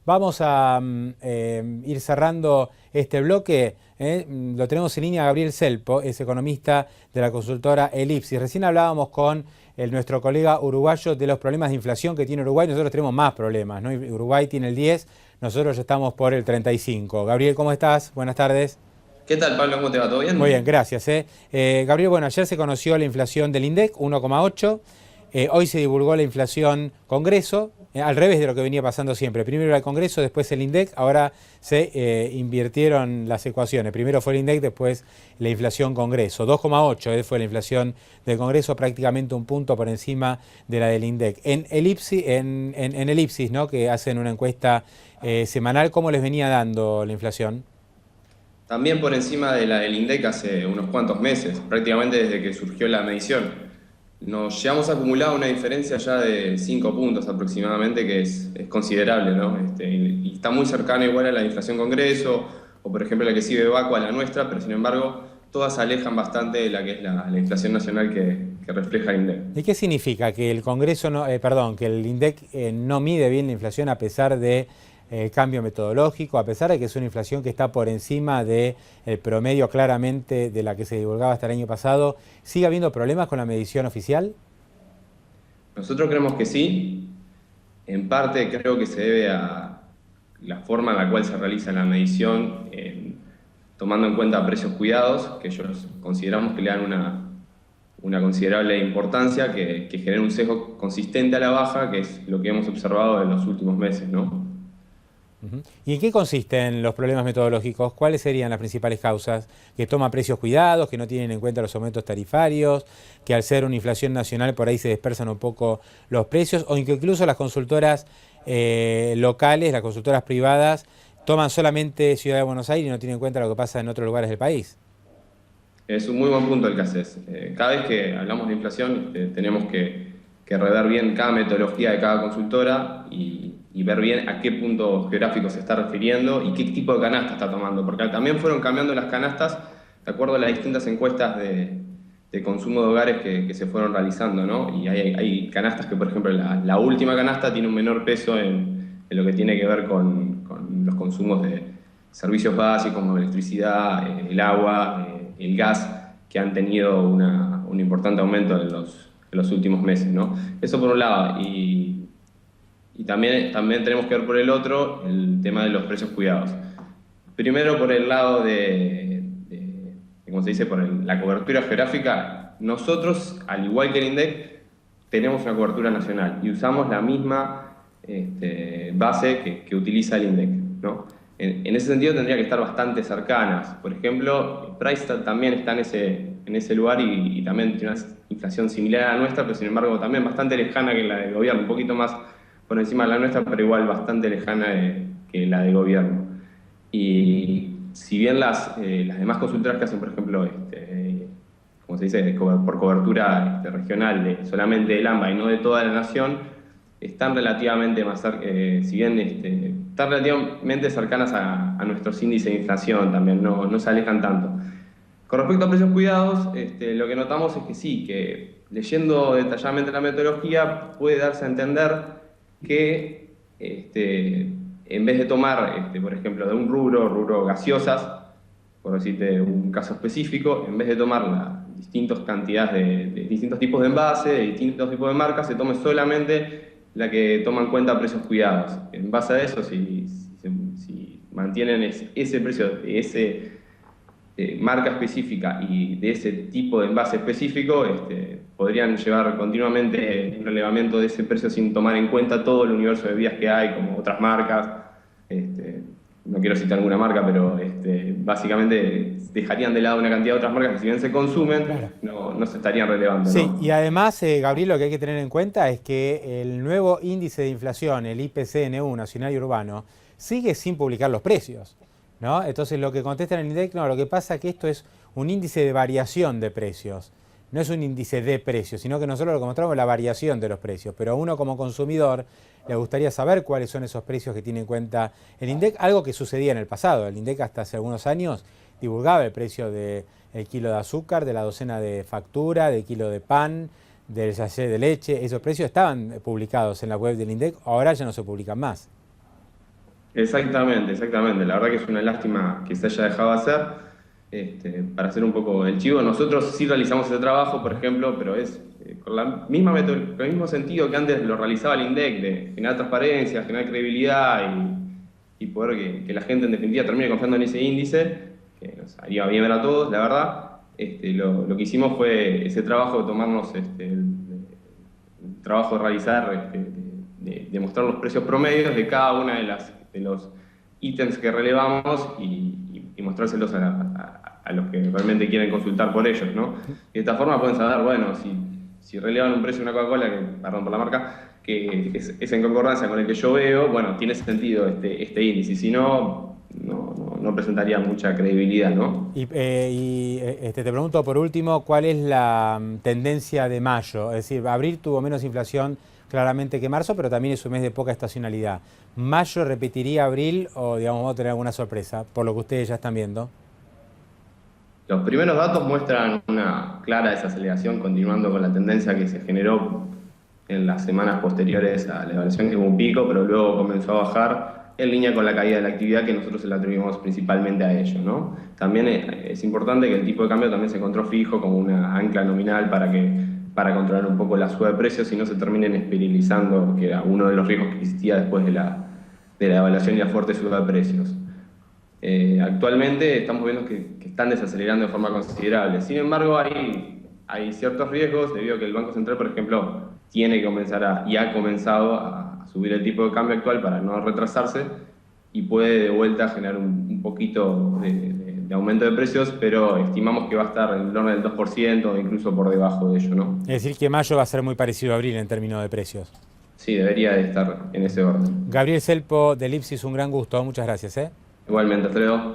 Vamos a ir cerrando este bloque. Lo tenemos en línea a Gabriel Selpo, es economista de la consultora Elipsis. Recién hablábamos con nuestro colega uruguayo de los problemas de inflación que tiene Uruguay. Nosotros tenemos más problemas, ¿no? Uruguay tiene el 10, nosotros ya estamos por el 35. Gabriel, ¿cómo estás? Buenas tardes. ¿Qué tal, Pablo? ¿Cómo te va? ¿Todo Muy bien, bien? gracias. Gabriel, bueno, ayer se conoció la inflación del INDEC, 1,8. Hoy se divulgó la inflación Congreso, al revés de lo que venía pasando siempre. Primero era el Congreso, después el INDEC. Ahora se invirtieron las ecuaciones. Primero fue el INDEC, después la inflación Congreso. 2,8 fue la inflación del Congreso, prácticamente un punto por encima de la del INDEC. En Elipsis, ¿no?, que hacen una encuesta semanal, ¿cómo les venía dando la inflación? También por encima de la del INDEC hace unos cuantos meses, prácticamente desde que surgió la medición. Nos llevamos acumulado una diferencia ya de 5 puntos aproximadamente, que es considerable, ¿no? Y está muy cercana igual a la inflación Congreso, o por ejemplo la que sigue Baco a la nuestra, pero sin embargo todas se alejan bastante de la que es la inflación nacional que refleja el INDEC. ¿Y qué significa que el Congreso que el INDEC no mide bien la inflación a pesar de cambio metodológico, a pesar de que es una inflación que está por encima del promedio claramente de la que se divulgaba hasta el año pasado? ¿Sigue habiendo problemas con la medición oficial? Nosotros creemos que sí, en parte creo que se debe a la forma en la cual se realiza la medición, tomando en cuenta precios cuidados, que ellos consideramos que le dan una considerable importancia, que genera un sesgo consistente a la baja, que es lo que hemos observado en los últimos meses, ¿no? ¿Y en qué consisten los problemas metodológicos? ¿Cuáles serían las principales causas? ¿Que toma precios cuidados, que no tienen en cuenta los aumentos tarifarios, que al ser una inflación nacional por ahí se dispersan un poco los precios, o que incluso las consultoras locales, las consultoras privadas, toman solamente Ciudad de Buenos Aires y no tienen en cuenta lo que pasa en otros lugares del país? Es un muy buen punto el que haces. Cada vez que hablamos de inflación, tenemos que rever bien cada metodología de cada consultora y ver bien a qué punto geográfico se está refiriendo y qué tipo de canasta está tomando, porque también fueron cambiando las canastas de acuerdo a las distintas encuestas de consumo de hogares que se fueron realizando, ¿no? Y hay canastas que, por ejemplo, la última canasta tiene un menor peso en lo que tiene que ver con los consumos de servicios básicos como electricidad, el agua, el gas, que han tenido un importante aumento en los últimos meses, ¿no? Eso por un lado. Y también tenemos que ver por el otro el tema de los precios cuidados. Primero por el lado ¿cómo se dice? La cobertura geográfica. Nosotros, al igual que el INDEC, tenemos una cobertura nacional y usamos la misma base que utiliza el INDEC, ¿no? En ese sentido tendría que estar bastante cercanas. Por ejemplo, Price también está en ese lugar y también tiene una inflación similar a la nuestra, pero sin embargo también bastante lejana que la del gobierno, un poquito más por encima de la nuestra, pero igual bastante lejana que la de gobierno. Y si bien las demás consultoras que hacen, por ejemplo, como se dice, por cobertura regional solamente del AMBA y no de toda la nación, están relativamente más si bien están relativamente cercanas a nuestros índices de inflación también, no se alejan tanto. Con respecto a precios cuidados, lo que notamos es que sí, que leyendo detalladamente la metodología puede darse a entender que en vez de tomar, por ejemplo, de un rubro gaseosas, por decirte un caso específico, en vez de tomar distintas cantidades de distintos tipos de envases, de distintos tipos de marcas, se tome solamente la que toma en cuenta precios cuidados. En base a eso, si mantienen ese precio de ese marca específica y de ese tipo de envase específico, podrían llevar continuamente un relevamiento de ese precio sin tomar en cuenta todo el universo de bebidas que hay, como otras marcas. No quiero citar ninguna marca, pero básicamente dejarían de lado una cantidad de otras marcas que si bien se consumen, Claro. no se estarían relevando, Sí, y ¿no? además, Gabriel, lo que hay que tener en cuenta es que el nuevo índice de inflación, el IPCNU, nacional y urbano, sigue sin publicar los precios, ¿no? Entonces, lo que contesta en el INDEC, no, lo que pasa es que esto es un índice de variación de precios, no es un índice de precios, sino que nosotros lo que mostramos es la variación de los precios, pero a uno como consumidor le gustaría saber cuáles son esos precios que tiene en cuenta el INDEC, algo que sucedía en el pasado. El INDEC hasta hace algunos años divulgaba el precio del kilo de azúcar, de la docena de factura, del kilo de pan, del sachet de leche. Esos precios estaban publicados en la web del INDEC, ahora ya no se publican más. Exactamente, exactamente. La verdad que es una lástima que se haya dejado de hacer. Para hacer un poco el chivo, nosotros sí realizamos ese trabajo, por ejemplo, pero es con la misma con el mismo sentido que antes lo realizaba el INDEC, de generar transparencia, generar credibilidad y poder que la gente en definitiva termine confiando en ese índice, que nos haría bien ver a todos, la verdad. Lo que hicimos fue ese trabajo de tomarnos el trabajo de realizar, de mostrar los precios promedios de cada una de los ítems que relevamos y mostrárselos a los que realmente quieren consultar por ellos, ¿no? De esta forma pueden saber, bueno, si relevan un precio de una Coca-Cola, perdón por la marca, que es en concordancia con el que yo veo, bueno, tiene sentido este índice, si no, no presentaría mucha credibilidad, ¿no? Te pregunto por último, ¿cuál es la tendencia de mayo? Es decir, abril tuvo menos inflación claramente que marzo, pero también es un mes de poca estacionalidad. ¿Mayo repetiría abril o, digamos, vamos a tener alguna sorpresa, por lo que ustedes ya están viendo? Los primeros datos muestran una clara desaceleración, continuando con la tendencia que se generó en las semanas posteriores a la evaluación, que hubo un pico, pero luego comenzó a bajar en línea con la caída de la actividad, que nosotros se la atribuimos principalmente a ello, ¿no? También es importante que el tipo de cambio también se encontró fijo como una ancla nominal para controlar un poco la suba de precios y no se terminen esterilizando, que era uno de los riesgos que existía después de la evaluación y la fuerte suba de precios. Actualmente estamos viendo que están desacelerando de forma considerable. Sin embargo, hay ciertos riesgos debido a que el Banco Central, por ejemplo, tiene que comenzar y ha comenzado a subir el tipo de cambio actual para no retrasarse y puede de vuelta generar un poquito de aumento de precios, pero estimamos que va a estar en el orden del 2% o incluso por debajo de ello, ¿no? Es decir, que mayo va a ser muy parecido a abril en términos de precios. Sí, debería de estar en ese orden. Gabriel Selpo, de Lipsis, un gran gusto. Muchas gracias. Igualmente, hasta luego.